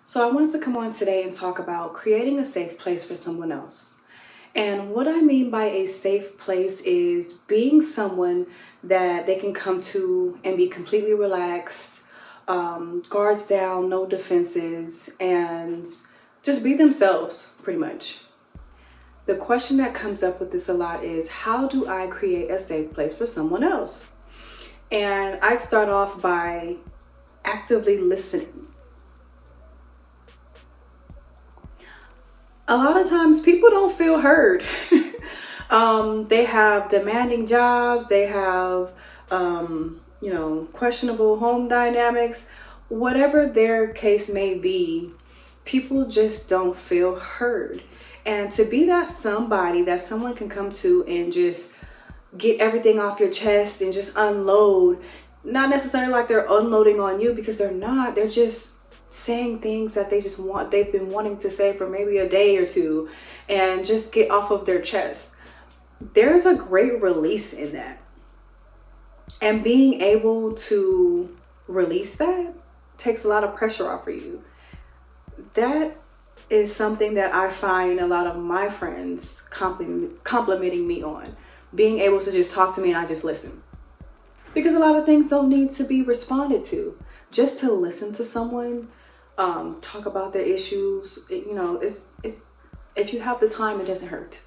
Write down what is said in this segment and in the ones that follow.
So I wanted to come on today and talk about creating a safe place for someone else. And what I mean by a safe place is being someone that they can come to and be completely relaxed, guards down, no defenses, and just be themselves pretty much. The question that comes up with this a lot is, how do I create a safe place for someone else? And I'd start off by actively listening. A lot of times people don't feel heard. They have demanding jobs, they have, questionable home dynamics, whatever their case may be, people just don't feel heard. And to be that somebody that someone can come to and just get everything off your chest and just unload, not necessarily like they're unloading on you, because they're not, they're just saying things that they've been wanting to say for maybe a day or two, and just get off of their chest. There's a great release in that. And being able to release that takes a lot of pressure off of you. That is something that I find a lot of my friends complimenting me on. Being able to just talk to me and I just listen. Because a lot of things don't need to be responded to. Just to listen to someone, talk about their issues, it's if you have the time, it doesn't hurt.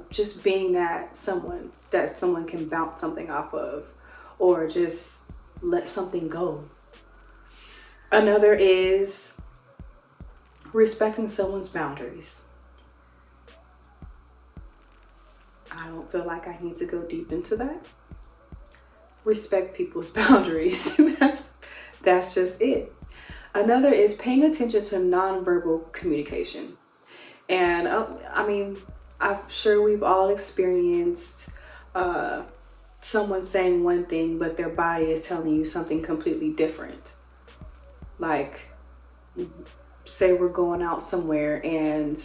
Just being that someone can bounce something off of, or just let something go. Another is respecting someone's boundaries. I don't feel like I need to go deep into that. Respect people's boundaries. That's just it. Another is paying attention to nonverbal communication. And I'm sure we've all experienced someone saying one thing, but their body is telling you something completely different. Like, say we're going out somewhere and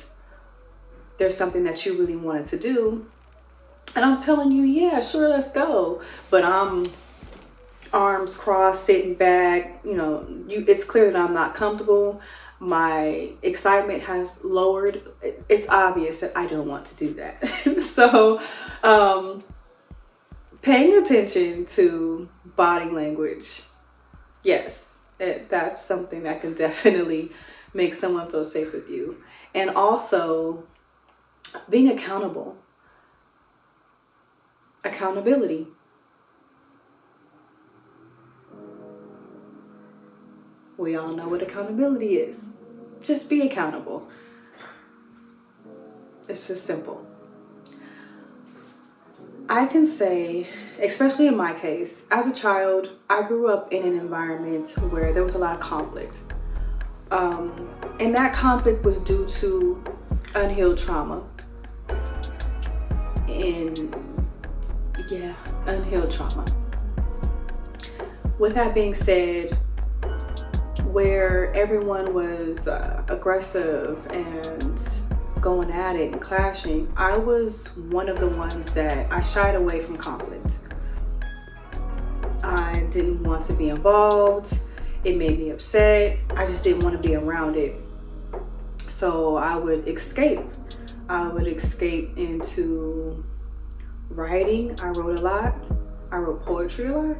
there's something that you really wanted to do, and I'm telling you, yeah, sure, let's go. But I'm arms crossed, sitting back, it's clear that I'm not comfortable. My excitement has lowered. It's obvious that I don't want to do that. So, paying attention to body language. Yes, that's something that can definitely make someone feel safe with you. And also being accountable. Accountability. We all know what accountability is. Just be accountable. It's just simple. I can say, especially in my case, as a child, I grew up in an environment where there was a lot of conflict. And that conflict was due to unhealed trauma. Unhealed trauma. With that being said, where everyone was aggressive and going at it and clashing, I was one of the ones that I shied away from conflict. I didn't want to be involved. It made me upset. I just didn't want to be around it. So I would escape. I would escape into writing. I wrote a lot. I wrote poetry a lot.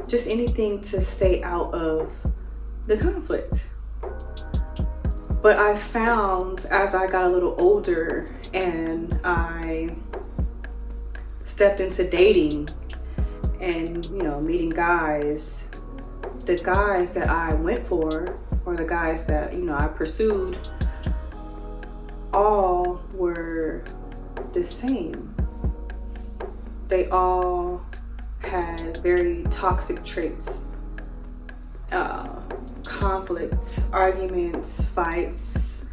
Just anything to stay out of the conflict. But I found, as I got a little older and I stepped into dating and, meeting guys, the guys that I went for, or the guys that, I pursued, all were the same. They all had very toxic traits. Conflicts, arguments, fights,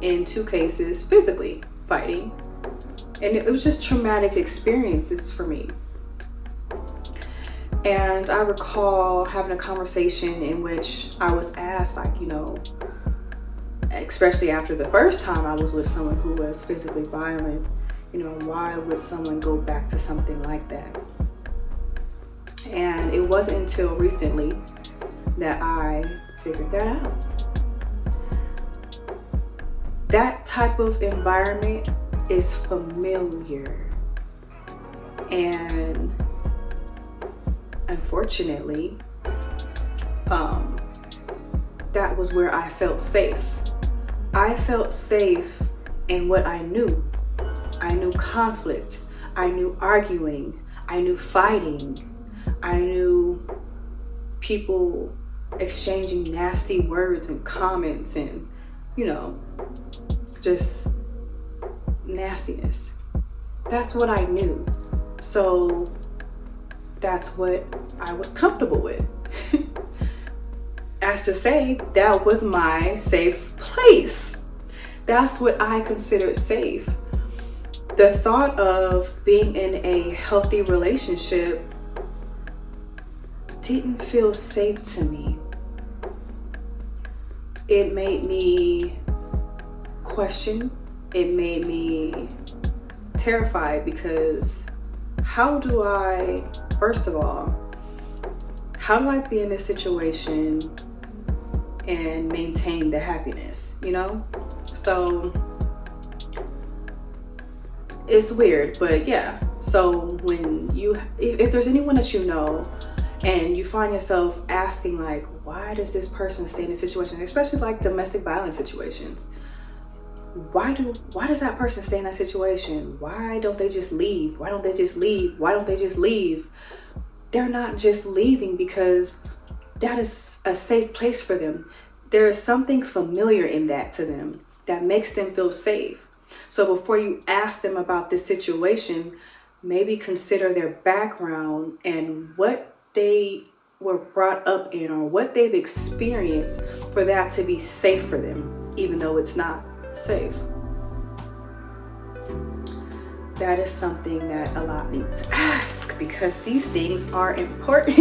in 2 cases, physically fighting. And it was just traumatic experiences for me. And I recall having a conversation in which I was asked, especially after the first time I was with someone who was physically violent, why would someone go back to something like that? And it wasn't until recently that I figured that out. That type of environment is familiar. And unfortunately, that was where I felt safe. I felt safe in what I knew. I knew conflict. I knew arguing. I knew fighting. I knew people exchanging nasty words and comments and, just nastiness. That's what I knew. So that's what I was comfortable with. As to say, that was my safe place. That's what I considered safe. The thought of being in a healthy relationship didn't feel safe to me. It made me question. It made me terrified because first of all, how do I be in this situation and maintain the happiness, So it's weird, but yeah. So when if there's anyone that you know and you find yourself asking like, why does this person stay in this situation, especially like domestic violence situations, why does that person stay in that situation? Why don't they just leave? Why don't they just leave? Why don't they just leave? They're not just leaving because that is a safe place for them. There is something familiar in that to them that makes them feel safe. So before you ask them about this situation, maybe consider their background and what they were brought up in or what they've experienced for that to be safe for them, even though it's not safe. That is something that a lot needs to ask because these things are important.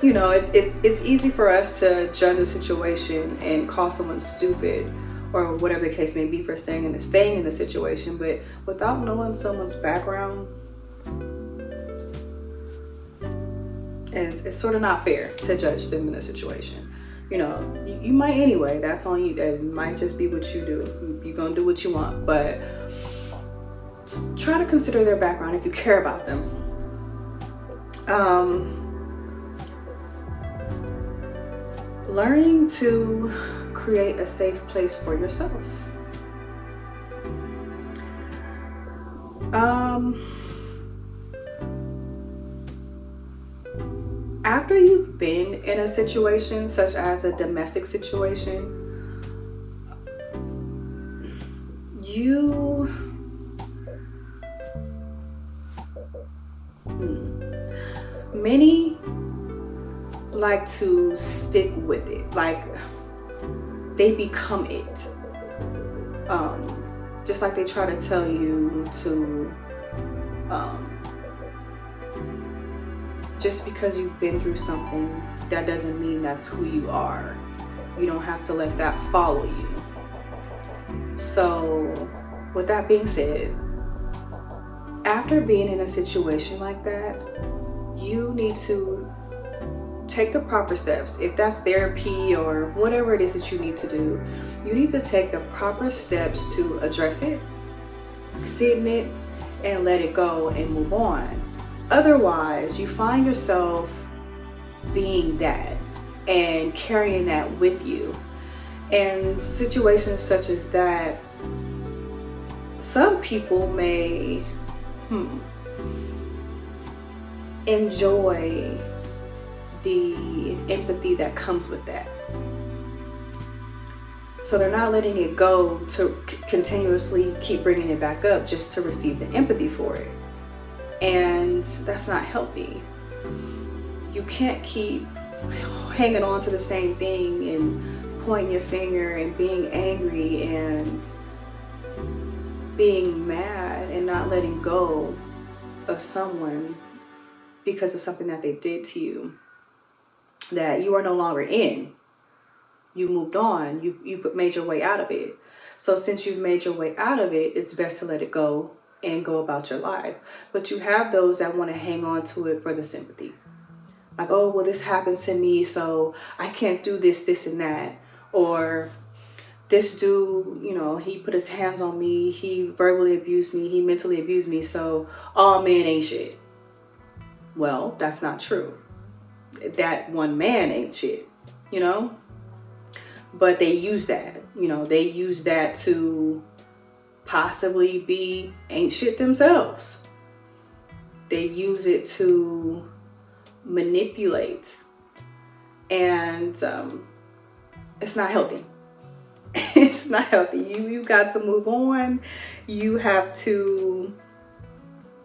It's easy for us to judge a situation and call someone stupid or whatever the case may be for staying in the situation, but without knowing someone's background, it's sort of not fair to judge them in a situation. You might anyway. That's on you. That might just be what you do. You're gonna do what you want, but try to consider their background if you care about them. Learning to create a safe place for yourself. After you've been in a situation such as a domestic situation, many like to stick with it, like they become it. Just like they try to tell you to just because you've been through something, that doesn't mean that's who you are. You don't have to let that follow you. So with that being said, after being in a situation like that, you need to take the proper steps. If that's therapy or whatever it is that you need to do, you need to take the proper steps to address it, sit in it, and let it go and move on. Otherwise, you find yourself being that and carrying that with you. And situations such as that, some people may enjoy the empathy that comes with that. So they're not letting it go to continuously keep bringing it back up just to receive the empathy for it. And that's not healthy. You can't keep hanging on to the same thing and pointing your finger and being angry and being mad and not letting go of someone because of something that they did to you that you are no longer in. You moved on. You've made your way out of it. So since you've made your way out of it, it's best to let it go and go about your life. But you have those that want to hang on to it for the sympathy. Like, oh, well, this happened to me, so I can't do this, this, and that. Or this dude, he put his hands on me, he verbally abused me, he mentally abused me, so all men ain't shit. Well, that's not true. That one man ain't shit, you know? But they use that, they use that to possibly be ain't shit themselves. They use it to manipulate, and it's not healthy. It's not healthy. You got to move on. You have to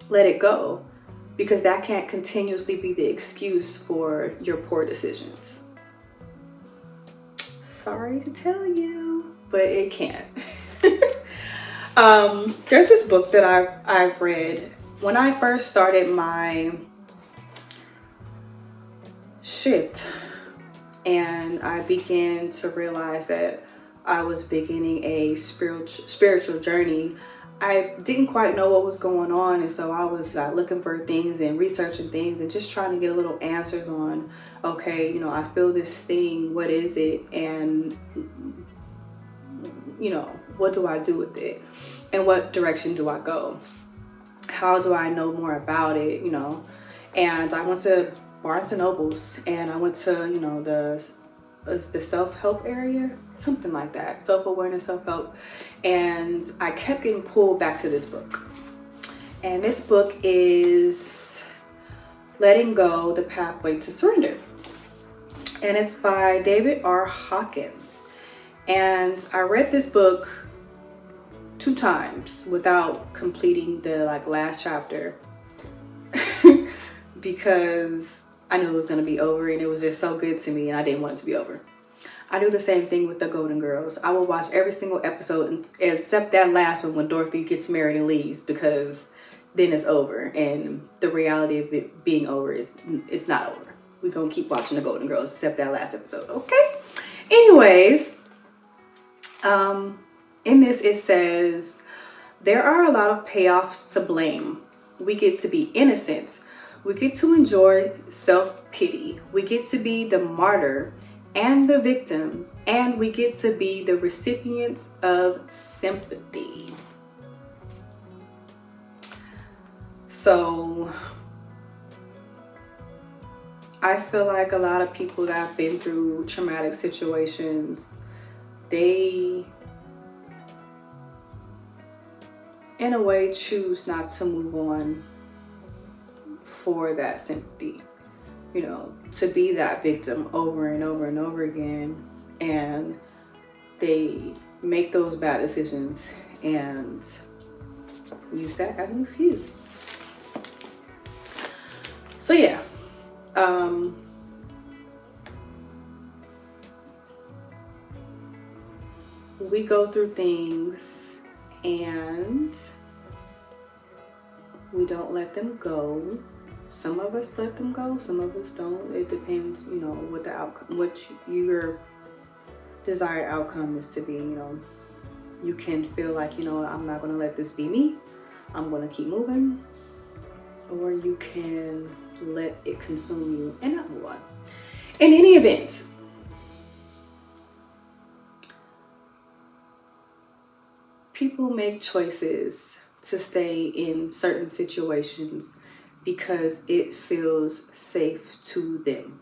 let it go, because that can't continuously be the excuse for your poor decisions. Sorry to tell you, but it can't. There's this book that I've read when I first started my shift, and I began to realize that I was beginning a spiritual journey. I didn't quite know what was going on, and so I was looking for things and researching things and just trying to get a little answers on, okay, I feel this thing, what is it, and what do I do with it, and what direction do I go? How do I know more about it? And I went to Barnes and Nobles, and I went to the self-help area, something like that, self-awareness, self-help, and I kept getting pulled back to this book. And this book is Letting Go: The Pathway to Surrender, and it's by David R. Hawkins. And I read this book 2 times without completing the last chapter because I knew it was going to be over, and it was just so good to me, and I didn't want it to be over. I do the same thing with the Golden Girls. I will watch every single episode except that last one when Dorothy gets married and leaves, because then it's over, and the reality of it being over is it's not over. We're going to keep watching the Golden Girls except that last episode, okay? Anyways, in this it says, there are a lot of payoffs to blame. We get to be innocent. We get to enjoy self-pity. We get to be the martyr and the victim, and we get to be the recipients of sympathy. So I feel like a lot of people that have been through traumatic situations, they in a way choose not to move on for that sympathy, to be that victim over and over and over again, and they make those bad decisions and use that as an excuse. So yeah, we go through things and we don't let them go. Some of us let them go, some of us don't. It depends, what the outcome, what your desired outcome is to be. You can feel like, I'm not going to let this be me, I'm going to keep moving, or you can let it consume you and not move on. In any event, people make choices to stay in certain situations because it feels safe to them.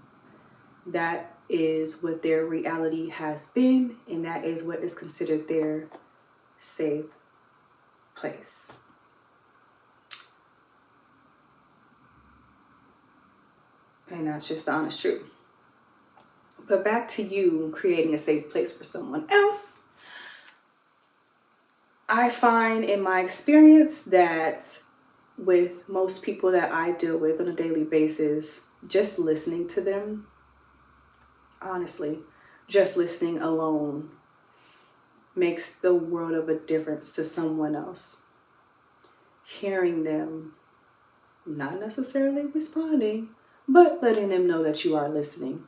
That is what their reality has been, and that is what is considered their safe place. And that's just the honest truth. But back to you creating a safe place for someone else. I find in my experience that with most people that I deal with on a daily basis, just listening to them, honestly, just listening alone makes the world of a difference to someone else. Hearing them, not necessarily responding, but letting them know that you are listening,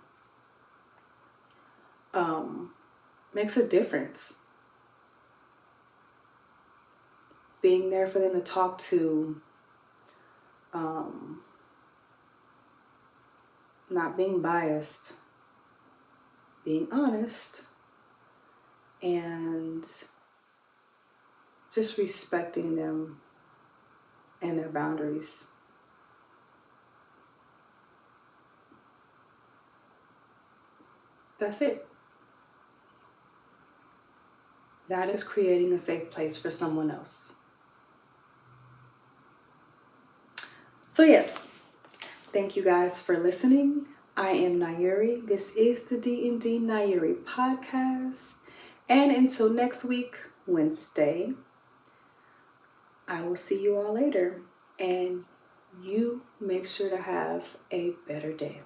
makes a difference. Being there for them to talk to, not being biased, being honest, and just respecting them and their boundaries. That's it. That is creating a safe place for someone else. So yes, thank you guys for listening. I am Nay.uri. This is the D&D Nay.uri podcast. And until next week, Wednesday, I will see you all later. And you make sure to have a better day.